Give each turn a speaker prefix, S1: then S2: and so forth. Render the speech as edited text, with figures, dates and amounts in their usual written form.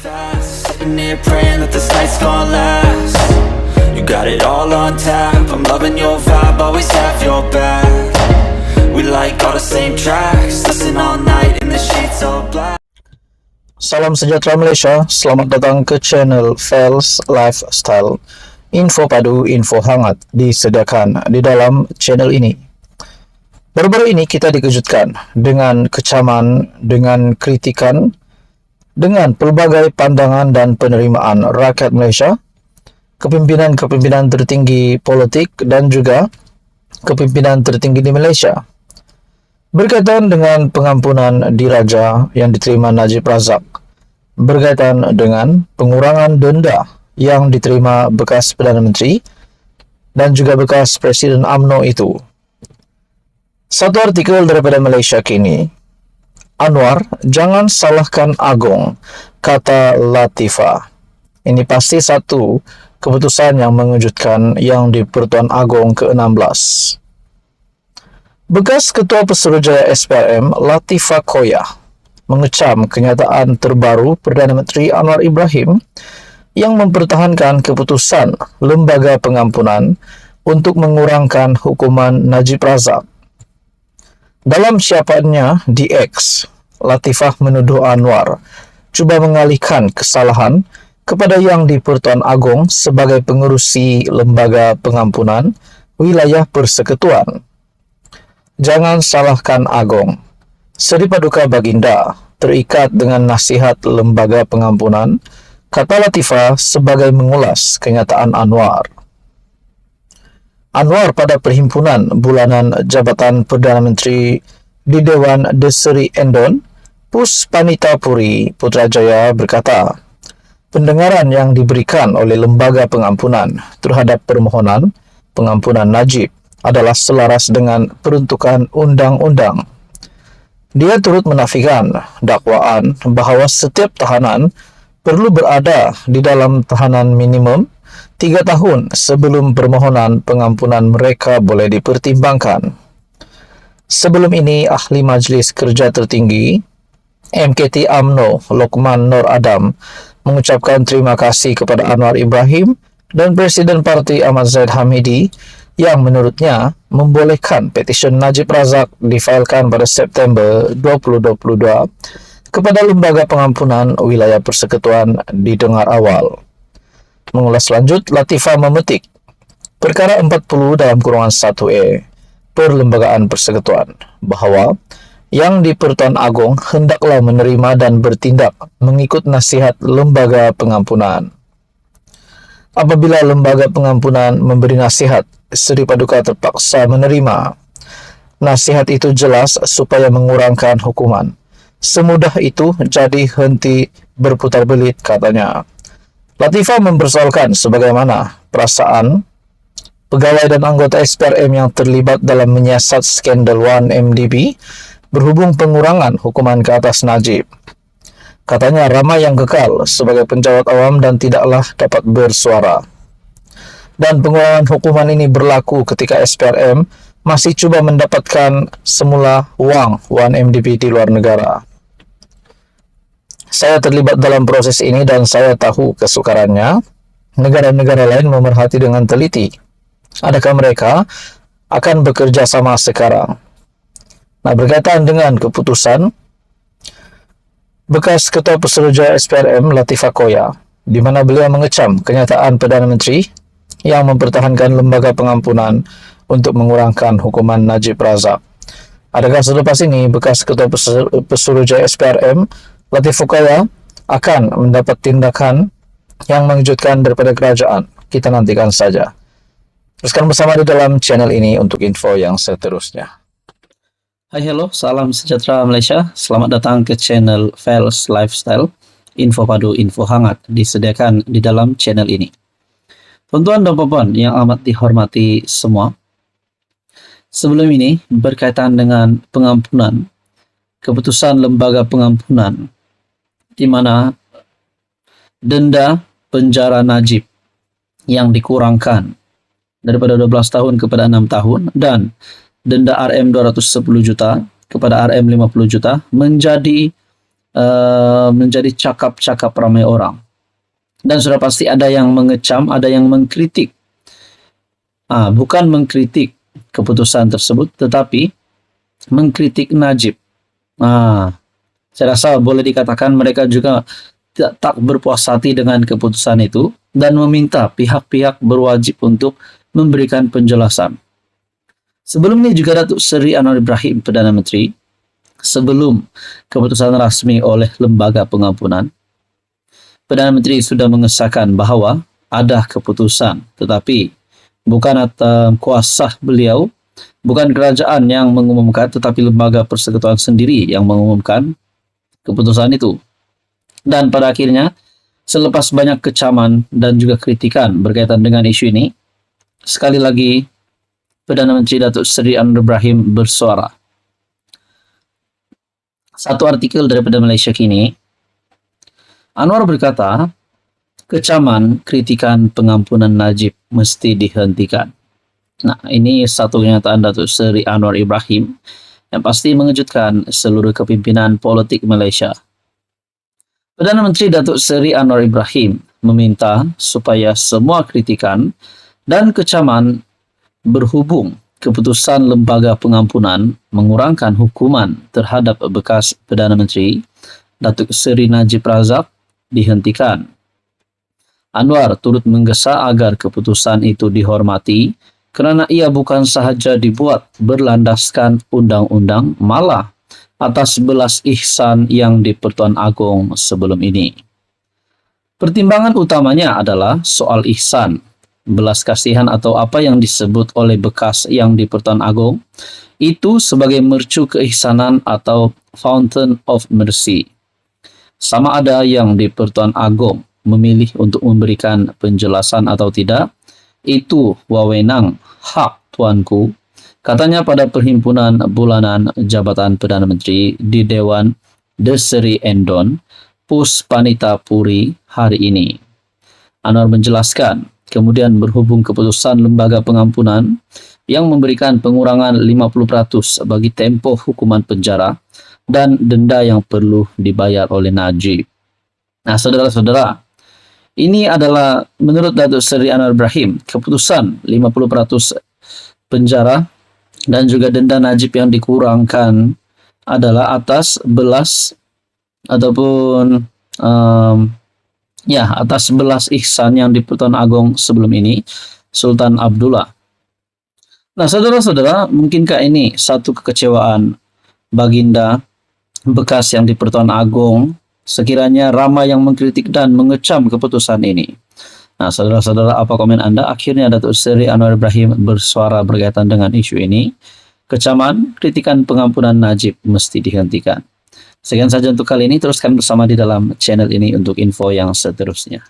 S1: fast, sitting here praying that this night's gonna last. You got it all on tap, I'm loving your vibe, always have your back. We like all the same tracks, listen all night in the sheets all black.
S2: Salam sejahtera Malaysia, selamat datang ke channel Fels Lifestyle. Info padu, info hangat disediakan di dalam channel ini. Baru-baru ini kita dikejutkan dengan kecaman, dengan kritikan, dengan pelbagai pandangan dan penerimaan rakyat Malaysia, kepimpinan-kepimpinan tertinggi politik dan juga kepimpinan tertinggi di Malaysia, berkaitan dengan pengampunan diraja yang diterima Najib Razak, berkaitan dengan pengurangan denda yang diterima bekas Perdana Menteri dan juga bekas Presiden UMNO itu. Satu artikel daripada Malaysia Kini, Anwar, jangan salahkan Agong, kata Latifah. Ini pasti satu keputusan yang mengejutkan yang di Pertuan Agong ke-16. Bekas Ketua Pesuruhjaya SPRM, Latifah Koyah, mengecam kenyataan terbaru Perdana Menteri Anwar Ibrahim yang mempertahankan keputusan Lembaga Pengampunan untuk mengurangkan hukuman Najib Razak. Dalam siapannya di X, Latifah menuduh Anwar cuba mengalihkan kesalahan kepada Yang di-Pertuan Agong sebagai pengerusi Lembaga Pengampunan Wilayah Persekutuan. Jangan salahkan Agong. Seri Paduka Baginda terikat dengan nasihat Lembaga Pengampunan, kata Latifah sebagai mengulas kenyataan Anwar. Anwar pada perhimpunan bulanan Jabatan Perdana Menteri di Dewan Deseri Endon, Puspanita Puri Putrajaya berkata, pendengaran yang diberikan oleh Lembaga Pengampunan terhadap permohonan pengampunan Najib adalah selaras dengan peruntukan undang-undang. Dia turut menafikan dakwaan bahawa setiap tahanan perlu berada di dalam tahanan minimum 3 tahun sebelum permohonan pengampunan mereka boleh dipertimbangkan. Sebelum ini, Ahli Majlis Kerja Tertinggi MKT UMNO Lokman Nur Adam mengucapkan terima kasih kepada Anwar Ibrahim dan Presiden Parti Ahmad Zahid Hamidi yang menurutnya membolehkan petisyen Najib Razak difailkan pada September 2022 kepada Lembaga Pengampunan Wilayah Persekutuan didengar awal. Mengulas lanjut, Latifah memetik perkara 40 dalam kurungan 1A Perlembagaan Persekutuan bahawa Yang di-Pertuan Agong hendaklah menerima dan bertindak mengikut nasihat Lembaga Pengampunan. Apabila Lembaga Pengampunan memberi nasihat, Seri Paduka terpaksa menerima. Nasihat itu jelas supaya mengurangkan hukuman. Semudah itu jadi henti berputar belit, katanya. Latifah mempersoalkan sebagaimana perasaan pegawai dan anggota SPRM yang terlibat dalam menyiasat skandal 1MDB berhubung pengurangan hukuman ke atas Najib. Katanya ramai yang kekal sebagai penjawat awam dan tidaklah dapat bersuara. Dan pengurangan hukuman ini berlaku ketika SPRM masih cuba mendapatkan semula wang 1MDB di luar negara. Saya terlibat dalam proses ini dan saya tahu kesukarannya. Negara-negara lain memerhati dengan teliti. Adakah mereka akan bekerja sama sekarang? Nah, berkaitan dengan keputusan bekas Ketua Pesuruhjaya SPRM Latifah Koyah, di mana beliau mengecam kenyataan Perdana Menteri yang mempertahankan Lembaga Pengampunan untuk mengurangkan hukuman Najib Razak. Adakah selepas ini bekas Ketua Pesuruhjaya SPRM Latifah Koyah akan mendapat tindakan yang mengejutkan daripada kerajaan? Kita nantikan saja. Teruskan bersama di dalam channel ini untuk info yang seterusnya.
S3: Hai, hello, salam sejahtera Malaysia. Selamat datang ke channel Fels Lifestyle. Info padu, info hangat disediakan di dalam channel ini. Tuan-tuan dan puan yang amat dihormati semua, sebelum ini berkaitan dengan pengampunan, keputusan Lembaga Pengampunan di mana denda penjara Najib yang dikurangkan daripada 12 tahun kepada 6 tahun dan denda RM 210 juta kepada RM 50 juta menjadi menjadi cakap-cakap ramai orang. Dan sudah pasti ada yang mengecam, ada yang mengkritik. Bukan mengkritik keputusan tersebut, tetapi mengkritik Najib. Saya rasa boleh dikatakan mereka juga tak berpuas hati dengan keputusan itu dan meminta pihak-pihak berwajib untuk memberikan penjelasan. Sebelum ini juga Datuk Seri Anwar Ibrahim, Perdana Menteri, sebelum keputusan rasmi oleh Lembaga Pengampunan, Perdana Menteri sudah mengesahkan bahawa ada keputusan, tetapi bukan atas kuasa beliau, bukan kerajaan yang mengumumkan, tetapi Lembaga Persekutuan sendiri yang mengumumkan keputusan itu. Dan pada akhirnya, selepas banyak kecaman dan juga kritikan berkaitan dengan isu ini, sekali lagi Perdana Menteri Datuk Seri Anwar Ibrahim bersuara. Satu artikel daripada Malaysia Kini, Anwar berkata, kecaman, kritikan, pengampunan Najib mesti dihentikan. Nah, ini satu kenyataan Datuk Seri Anwar Ibrahim yang pasti mengejutkan seluruh kepimpinan politik Malaysia. Perdana Menteri Datuk Seri Anwar Ibrahim meminta supaya semua kritikan dan kecaman berhubung keputusan Lembaga Pengampunan mengurangkan hukuman terhadap bekas Perdana Menteri Datuk Seri Najib Razak dihentikan. Anwar turut menggesa agar keputusan itu dihormati kerana ia bukan sahaja dibuat berlandaskan undang-undang, malah atas belas ihsan yang di-Pertuan Agong sebelum ini. Pertimbangan utamanya adalah soal ihsan, belas kasihan atau apa yang disebut oleh bekas yang di-Pertuan Agong itu sebagai mercu keihsanan atau fountain of mercy. Sama ada yang di-Pertuan Agong memilih untuk memberikan penjelasan atau tidak, itu wewenang hak tuanku, katanya pada perhimpunan bulanan Jabatan Perdana Menteri di Dewan Deseri Endon, Puspanita Puri hari ini. Anwar menjelaskan, kemudian berhubung keputusan Lembaga Pengampunan yang memberikan pengurangan 50% bagi tempoh hukuman penjara dan denda yang perlu dibayar oleh Najib. Nah, saudara-saudara, ini adalah menurut Datuk Seri Anwar Ibrahim, keputusan 50% penjara dan juga denda Najib yang dikurangkan adalah atas belas ataupun atas belas ihsan yang di-Pertuan Agong sebelum ini, Sultan Abdullah. Nah, saudara-saudara, mungkinkah ini satu kekecewaan baginda bekas yang di-Pertuan Agong sekiranya ramai yang mengkritik dan mengecam keputusan ini? Nah, saudara-saudara, apa komen Anda? Akhirnya Datuk Seri Anwar Ibrahim bersuara berkaitan dengan isu ini. Kecaman, kritikan, pengampunan Najib mesti dihentikan. Sekian saja untuk kali ini. Teruskan bersama di dalam channel ini untuk info yang seterusnya.